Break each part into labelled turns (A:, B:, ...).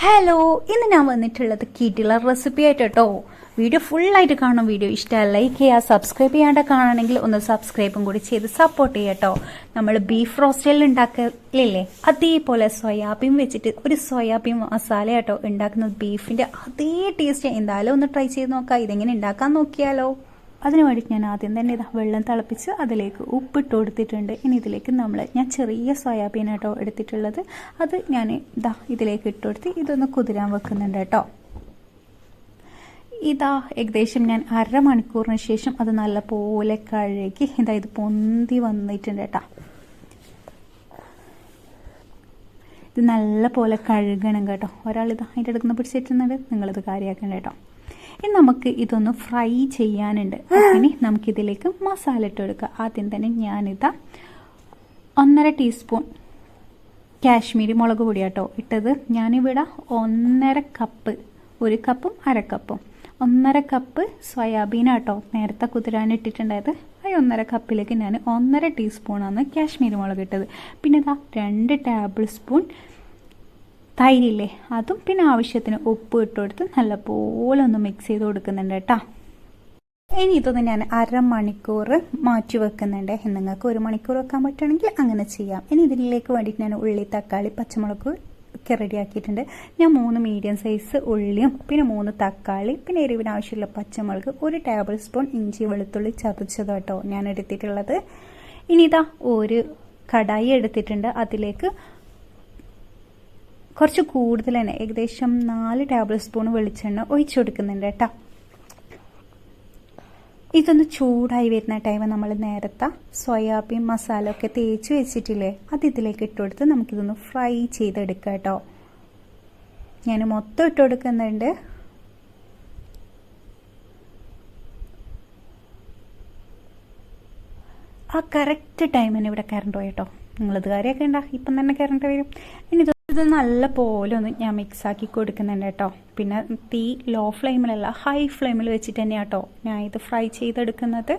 A: Hello, ഇന്ന് ഞാൻ വന്നിട്ടുള്ളത് കിടിലൻ റെസിപ്പി ആയിട്ട് കേട്ടോ. വീഡിയോ ഫുള്ളായിട്ട് കാണും. വീഡിയോ ഇഷ്ടമായി ലൈക്ക് ചെയ്യുക, സബ്സ്ക്രൈബ് ചെയ്യാണ്ട് കാണണമെങ്കിൽ ഒന്ന് സബ്സ്ക്രൈബും കൂടി ചെയ്ത് സപ്പോർട്ട് ചെയ്യുക കേട്ടോ. നമ്മൾ ബീഫ് റോസ്റ്റൽ ഉണ്ടാക്കലില്ലേ, അതേപോലെ സോയാബീൻ വെച്ചിട്ട് ഒരു സോയാബീൻ മസാല കേട്ടോ ഉണ്ടാക്കുന്നത്. ബീഫിൻ്റെ അതേ ടേസ്റ്റ്. എന്തായാലും ഒന്ന് ട്രൈ ചെയ്ത് നോക്കാം. ഇതെങ്ങനെ ഉണ്ടാക്കാൻ നോക്കിയാലോ. അതിന് വേണ്ടിയിട്ട് ഞാൻ ആദ്യം തന്നെ വെള്ളം തിളപ്പിച്ച് അതിലേക്ക് ഉപ്പിട്ട് കൊടുത്തിട്ടുണ്ട്. ഇനി ഇതിലേക്ക് ഞാൻ ചെറിയ സോയാബീൻ കേട്ടോ എടുത്തിട്ടുള്ളത്. അത് ഞാൻ ഇതിലേക്ക് ഇട്ട് കൊടുത്ത് ഇതൊന്ന് കുതിരാൻ വെക്കുന്നുണ്ട് കേട്ടോ. ഏകദേശം ഞാൻ അരമണിക്കൂറിന് ശേഷം അത് നല്ല പോലെ കഴുകി ഇത് പൊന്തി വന്നിട്ടുണ്ട് കേട്ടോ. ഇത് നല്ല പോലെ കഴുകണം കേട്ടോ. ഒരാൾ അതിൻ്റെ അടുക്കുന്ന പിടിച്ചിട്ടുന്നുണ്ട്, നിങ്ങളിത് കാര്യമാക്കണ്ട കേട്ടോ. ഇനി നമുക്ക് ഇതൊന്ന് ഫ്രൈ ചെയ്യാനുണ്ട്. ഇനി നമുക്കിതിലേക്ക് മസാല ഇട്ട് കൊടുക്കുക. ആദ്യം തന്നെ ഞാനിതാ 1.5 ടീസ്പൂൺ കാശ്മീരി മുളക് പൊടി കേട്ടോ ഇട്ടത്. ഞാനിവിടെ 1.5 കപ്പ്, 1 കപ്പും 1/2 കപ്പും 1.5 കപ്പ് സോയാബീൻ കേട്ടോ നേരത്തെ കുതിരാനിട്ടിട്ടുണ്ടായത്. ആ 1.5 കപ്പിലേക്ക് ഞാൻ 1.5 ടീസ്പൂണാണ് കാശ്മീരി മുളക് ഇട്ടത്. പിന്നെ 2 ടേബിൾ സ്പൂൺ തൈരില്ലേ, അതും പിന്നെ ആവശ്യത്തിന് ഉപ്പ് ഇട്ട് കൊടുത്ത് നല്ലപോലെ ഒന്ന് മിക്സ് ചെയ്ത് കൊടുക്കുന്നുണ്ട് കേട്ടോ. ഇനി ഇതൊന്ന് ഞാൻ അരമണിക്കൂർ മാറ്റി വെക്കുന്നുണ്ട്. നിങ്ങൾക്ക് 1 മണിക്കൂർ വെക്കാൻ പറ്റുകയാണെങ്കിൽ അങ്ങനെ ചെയ്യാം. ഇനി ഇതിലേക്ക് വേണ്ടിയിട്ട് ഞാൻ ഉള്ളി, തക്കാളി, പച്ചമുളക് ഒക്കെ റെഡിയാക്കിയിട്ടുണ്ട്. ഞാൻ 3 മീഡിയം സൈസ് ഉള്ളിയും പിന്നെ 3 തക്കാളി പിന്നെ എരിവിന് ആവശ്യമുള്ള പച്ചമുളക് 1 ടേബിൾ സ്പൂൺ ഇഞ്ചി വെളുത്തുള്ളി ചതച്ചത് കേട്ടോ ഞാൻ എടുത്തിട്ടുള്ളത്. ഇനി ഒരു കടായി എടുത്തിട്ടുണ്ട്. അതിലേക്ക് കുറച്ച് കൂടുതൽ തന്നെ ഏകദേശം 4 ടേബിൾ സ്പൂൺ വെളിച്ചെണ്ണ ഒഴിച്ചു കൊടുക്കുന്നുണ്ട് കേട്ടോ. ഇതൊന്ന് ചൂടായി വരുന്ന ടൈം നമ്മൾ നേരത്തെ സോയാബീൻ മസാല ഒക്കെ തേച്ച് വെച്ചിട്ടില്ലേ, അത് ഇതിലേക്ക് ഇട്ട് കൊടുത്ത് നമുക്കിതൊന്ന് ഫ്രൈ ചെയ്തെടുക്കാം കേട്ടോ. ഞാൻ മൊത്തം ഇട്ട് കൊടുക്കുന്നുണ്ട്. ആ കറക്റ്റ് ടൈമിന് ഇവിടെ കറണ്ട് പോയി കേട്ടോ. നിങ്ങളിത് കാര്യമൊക്കെ ഉണ്ടാ, ഇപ്പം തന്നെ കറണ്ട് വരും. ഇനി ഇത് നല്ല പോലെ ഒന്ന് ഞാൻ മിക്സാക്കി കൊടുക്കുന്നുണ്ട് കേട്ടോ. പിന്നെ തീ ലോ ഫ്ലെയിമിലല്ല ഹൈ ഫ്ലെയിമിൽ വെച്ചിട്ട് തന്നെയാണ് കേട്ടോ ഞാൻ ഇത് ഫ്രൈ ചെയ്തെടുക്കുന്നത്.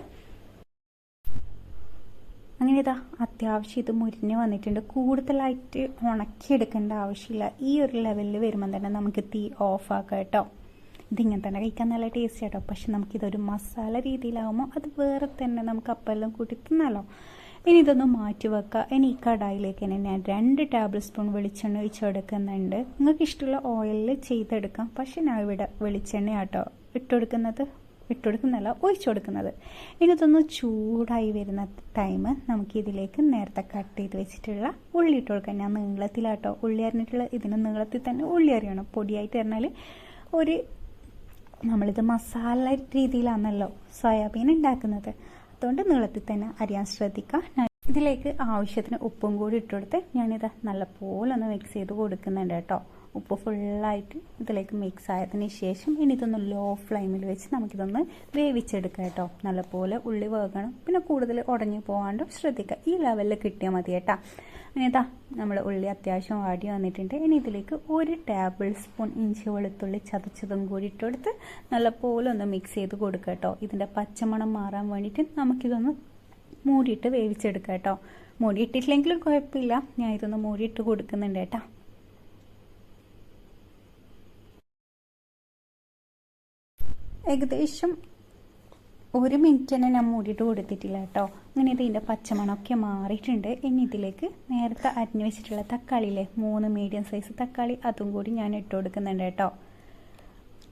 A: അങ്ങനെ അത്യാവശ്യം ഇത് മുരിഞ്ഞ് വന്നിട്ടുണ്ട്. കൂടുതലായിട്ട് ഉണക്കിയെടുക്കേണ്ട ആവശ്യമില്ല. ഈ ഒരു ലെവലിൽ വരുമ്പോൾ തന്നെ നമുക്ക് തീ ഓഫാക്കാം കേട്ടോ. ഇതിങ്ങനെ തന്നെ കഴിക്കാൻ നല്ല ടേസ്റ്റ് കേട്ടോ. പക്ഷെ നമുക്കിതൊരു മസാല രീതിയിലാകുമ്പോൾ അത് വേറെ തന്നെ നമുക്ക് അപ്പെല്ലാം കൂട്ടി തിന്നാലോ. ഇനി ഇതൊന്ന് മാറ്റി വെക്കുക. ഇനി ഈ കടായിലേക്ക് തന്നെ ഞാൻ 2 ടേബിൾ സ്പൂൺ വെളിച്ചെണ്ണ ഒഴിച്ചെടുക്കുന്നുണ്ട്. നിങ്ങൾക്ക് ഇഷ്ടമുള്ള ഓയിലിൽ ചെയ്തെടുക്കാം. പക്ഷെ ഞാൻ ഇവിടെ വെളിച്ചെണ്ണ കേട്ടോ ഇട്ടുകൊടുക്കുന്നല്ല ഒഴിച്ചു കൊടുക്കുന്നത്. ഇനി ഇതൊന്ന് ചൂടായി വരുന്ന ടൈം നമുക്കിതിലേക്ക് നേരത്തെ കട്ട് ചെയ്ത് വെച്ചിട്ടുള്ള ഉള്ളി ഇട്ട് കൊടുക്കാം. ഞാൻ നീളത്തിലാട്ടോ ഉള്ളി അരിഞ്ഞിട്ടുള്ള. ഇതിന് നീളത്തിൽ തന്നെ ഉള്ളി അരിയണം. പൊടിയായിട്ട് പറഞ്ഞാൽ നമ്മളിത് മസാല രീതിയിലാണല്ലോ സോയാബീൻ ഉണ്ടാക്കുന്നത്, അതുകൊണ്ട് നീളത്തിൽ തന്നെ അരിയാൻ ശ്രദ്ധിക്കുക. ഇതിലേക്ക് ആവശ്യത്തിന് ഉപ്പും കൂടി ഇട്ടുകൊടുത്ത് ഞാനിത് നല്ലപോലെ ഒന്ന് മിക്സ് ചെയ്ത് കൊടുക്കുന്നുണ്ട് കേട്ടോ. ഉപ്പ് ഫുള്ളായിട്ട് ഇതിലേക്ക് മിക്സ് ആയതിന് ശേഷം ഇനി ഇതൊന്ന് ലോ ഫ്ലെയിമിൽ വെച്ച് നമുക്കിതൊന്ന് വേവിച്ചെടുക്കാം കേട്ടോ. നല്ലപോലെ ഉള്ളി വേകണം. പിന്നെ കൂടുതൽ ഉടഞ്ഞു പോകാണ്ട് ശ്രദ്ധിക്കുക. ഈ ലെവലിൽ കിട്ടിയാൽ മതി കേട്ടോ. ഇനി നമ്മൾ ഉള്ളി അത്യാവശ്യം വാടി വന്നിട്ടുണ്ട്. ഇനി ഇതിലേക്ക് 1 ടേബിൾ സ്പൂൺ ഇഞ്ചി വെളുത്തുള്ളി ചതച്ചതും കൂടി ഇട്ടുകൊടുത്ത് നല്ലപോലെ ഒന്ന് മിക്സ് ചെയ്ത് കൊടുക്കുക കേട്ടോ. ഇതിൻ്റെ പച്ചമണം മാറാൻ വേണ്ടിയിട്ട് നമുക്കിതൊന്ന് മൂടിയിട്ട് വേവിച്ചെടുക്കാം കേട്ടോ. മൂടിയിട്ടില്ലെങ്കിലും കുഴപ്പമില്ല, ഞാൻ ഇതൊന്ന് മൂടിയിട്ട് കൊടുക്കുന്നുണ്ട് കേട്ടോ. ഏകദേശം 1 മിനിറ്റ് തന്നെ ഞാൻ മൂടിയിട്ട് കൊടുത്തിട്ടില്ല കേട്ടോ. അങ്ങനെ ഇതിൻ്റെ പച്ചമണമൊക്കെ മാറിയിട്ടുണ്ട്. ഇനി ഇതിലേക്ക് നേരത്തെ അരിഞ്ഞു വെച്ചിട്ടുള്ള തക്കാളിയില്ലേ, 3 മീഡിയം സൈസ് തക്കാളി, അതും കൂടി ഞാൻ ഇട്ട് കൊടുക്കുന്നുണ്ട് കേട്ടോ.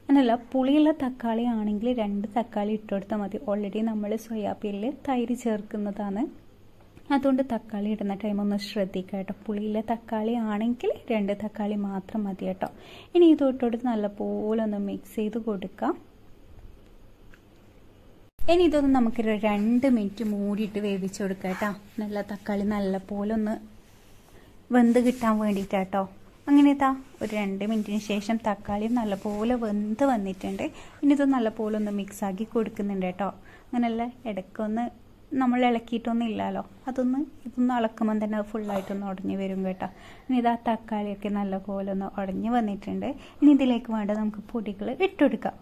A: അങ്ങനല്ല, പുളിയുള്ള തക്കാളി ആണെങ്കിൽ 2 തക്കാളി ഇട്ട് കൊടുത്താൽ മതി. ഓൾറെഡി നമ്മൾ സോയാബീനിൽ തൈര് ചേർക്കുന്നതാണ്, അതുകൊണ്ട് തക്കാളി ഇടുന്ന ടൈം ഒന്ന് ശ്രദ്ധിക്കുക കേട്ടോ. പുളിയിലെ തക്കാളി ആണെങ്കിൽ 2 തക്കാളി മാത്രം മതി കേട്ടോ. ഇനി ഇത് ഇട്ടുകൊടുത്ത് നല്ലപോലെ ഒന്ന് മിക്സ് ചെയ്ത് കൊടുക്കാം. ഇനി ഇതൊന്ന് നമുക്ക് 2 മിനിറ്റ് മൂടിയിട്ട് വേവിച്ച് കൊടുക്കാം കേട്ടോ. നല്ല തക്കാളി നല്ലപോലെ ഒന്ന് വെന്ത് കിട്ടാൻ വേണ്ടിയിട്ടാട്ടോ. അങ്ങനെ ഒരു 2 മിനിറ്റിന് ശേഷം തക്കാളി നല്ലപോലെ വെന്ത് വന്നിട്ടുണ്ട്. ഇനി ഇത് നല്ലപോലെ ഒന്ന് മിക്സാക്കി കൊടുക്കുന്നുണ്ട് കേട്ടോ. അങ്ങനെയല്ല, ഇടയ്ക്കൊന്ന് നമ്മൾ ഇളക്കിയിട്ടൊന്നും ഇല്ലല്ലോ, ഇതൊന്ന് ഇളക്കുമ്പോൾ തന്നെ അത് ഫുള്ളായിട്ടൊന്ന് ഉടഞ്ഞ് വരും കേട്ടോ. ഇനി തക്കാളിയൊക്കെ നല്ലപോലെ ഒന്ന് ഉടഞ്ഞ് വന്നിട്ടുണ്ട്. ഇനി ഇതിലേക്ക് വേണ്ട നമുക്ക് പൊടികൾ ഇട്ടുകൊടുക്കാം.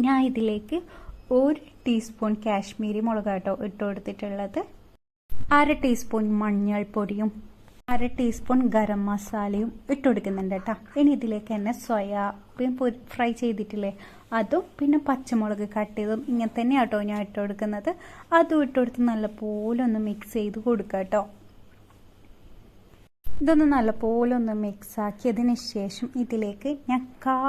A: ഞാൻ ഇതിലേക്ക് 1 ടീസ്പൂൺ കാശ്മീരി മുളക് കേട്ടോ ഇട്ട് കൊടുത്തിട്ടുള്ളത്. 1/2 ടീസ്പൂൺ മഞ്ഞൾപ്പൊടിയും 1/2 ടീസ്പൂൺ ഗരം മസാലയും ഇട്ട് കൊടുക്കുന്നുണ്ട് കേട്ടോ. ഇനി ഇതിലേക്ക് തന്നെ സോയാബീൻ ഫ്രൈ ചെയ്തിട്ടില്ലേ അതും പിന്നെ പച്ചമുളക് കട്ട് ചെയ്തും ഇങ്ങനെ തന്നെ കേട്ടോ ഞാൻ ഇട്ട് കൊടുക്കുന്നത്. അതും ഇട്ട് കൊടുത്ത് നല്ലപോലെ ഒന്ന് മിക്സ് ചെയ്ത് കൊടുക്കുക കേട്ടോ. ഇതൊന്ന് നല്ലപോലെ ഒന്ന് മിക്സ് ആക്കിയതിന് ശേഷം ഇതിലേക്ക് ഞാൻ കാ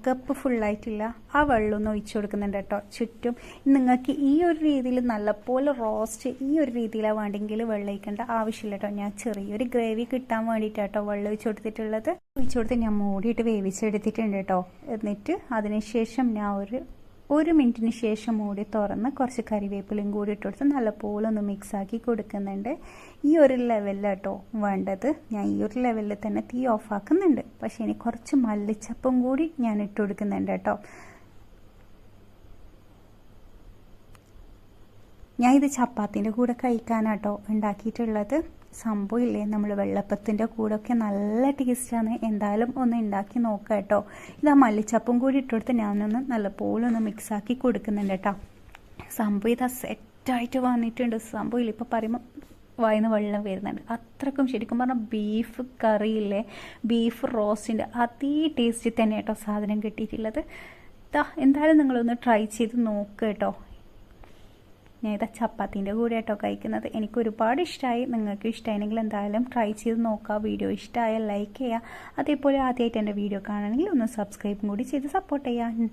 A: കപ്പ് ഫുള്ളായിട്ടില്ല ആ വെള്ളം ഒന്ന് ഒഴിച്ചു കൊടുക്കുന്നുണ്ട് കേട്ടോ ചുറ്റും. നിങ്ങൾക്ക് ഈ ഒരു രീതിയിൽ നല്ലപോലെ റോസ്റ്റ് ഈ ഒരു രീതിയിലാണ് വേണ്ടെങ്കിൽ വെള്ളം ഒഴിക്കേണ്ട ആവശ്യമില്ല കേട്ടോ. ഞാൻ ചെറിയൊരു ഗ്രേവി കിട്ടാൻ വേണ്ടിയിട്ടാട്ടോ വെള്ളം ഒഴിച്ചു കൊടുത്തിട്ടുള്ളത്. ഒഴിച്ചു കൊടുത്ത് ഞാൻ മൂടിയിട്ട് വേവിച്ചെടുത്തിട്ടുണ്ട് കേട്ടോ. എന്നിട്ട് അതിനുശേഷം ഞാൻ ഒരു മിനിറ്റിന് ശേഷം മൂടി തുറന്ന് കുറച്ച് കറിവേപ്പിലയും കൂടി ഇട്ട് കൊടുത്ത് നല്ലപോലെ ഒന്ന് മിക്സാക്കി കൊടുക്കുന്നുണ്ട്. ഈ ഒരു ലെവലിൽ കേട്ടോ വേണ്ടത്. ഞാൻ ഈ ഒരു ലെവലിൽ തന്നെ തീ ഓഫാക്കുന്നുണ്ട്. പക്ഷേ ഇനി കുറച്ച് മല്ലിച്ചപ്പും കൂടി ഞാൻ ഇട്ട് കൊടുക്കുന്നുണ്ട് കേട്ടോ. ഞാൻ ഇത് ചപ്പാത്തിൻ്റെ കൂടെ കഴിക്കാനാട്ടോ ഉണ്ടാക്കിയിട്ടുള്ളത്. സംഭവം ഇല്ലേ നമ്മൾ വെള്ളപ്പത്തിൻ്റെ കൂടെ ഒക്കെ നല്ല ടേസ്റ്റാണ്. എന്തായാലും ഒന്ന് ഉണ്ടാക്കി നോക്കാം കേട്ടോ. ഇത് ആ മല്ലിച്ചപ്പും കൂടി ഇട്ടുകൊടുത്ത് ഞാനൊന്ന് നല്ലപോലെ ഒന്ന് മിക്സാക്കി കൊടുക്കുന്നുണ്ട് കേട്ടോ. സംഭവം ഇതാ സെറ്റായിട്ട് വന്നിട്ടുണ്ട്. സംഭവം ഇല്ല ഇപ്പോൾ പറയുമ്പോൾ വായിന്ന് വെള്ളം വരുന്നുണ്ട്. അത്രക്കും ശരിക്കും പറഞ്ഞാൽ ബീഫ് കറിയില്ലേ ബീഫ് റോസ്റ്റിൻ്റെ അതേ ടേസ്റ്റിൽ തന്നെ കേട്ടോ സാധനം കിട്ടിയിട്ടുള്ളത്. എന്തായാലും നിങ്ങളൊന്ന് ട്രൈ ചെയ്ത് നോക്കുക കേട്ടോ. ഞാൻ ഇത് ചപ്പാത്തിൻ്റെ കൂടെ കേട്ടോ കഴിക്കുന്നത്. എനിക്ക് ഒരുപാട് ഇഷ്ടമായി. നിങ്ങൾക്ക് ഇഷ്ടമായെങ്കിൽ എന്തായാലും ട്രൈ ചെയ്ത് നോക്കുക. വീഡിയോ ഇഷ്ടമായാൽ ലൈക്ക് ചെയ്യുക. അതേപോലെ ആദ്യമായിട്ട് എൻ്റെ വീഡിയോ കാണണമെങ്കിൽ ഒന്ന് സബ്സ്ക്രൈബും കൂടി ചെയ്ത് സപ്പോർട്ട് ചെയ്യുക.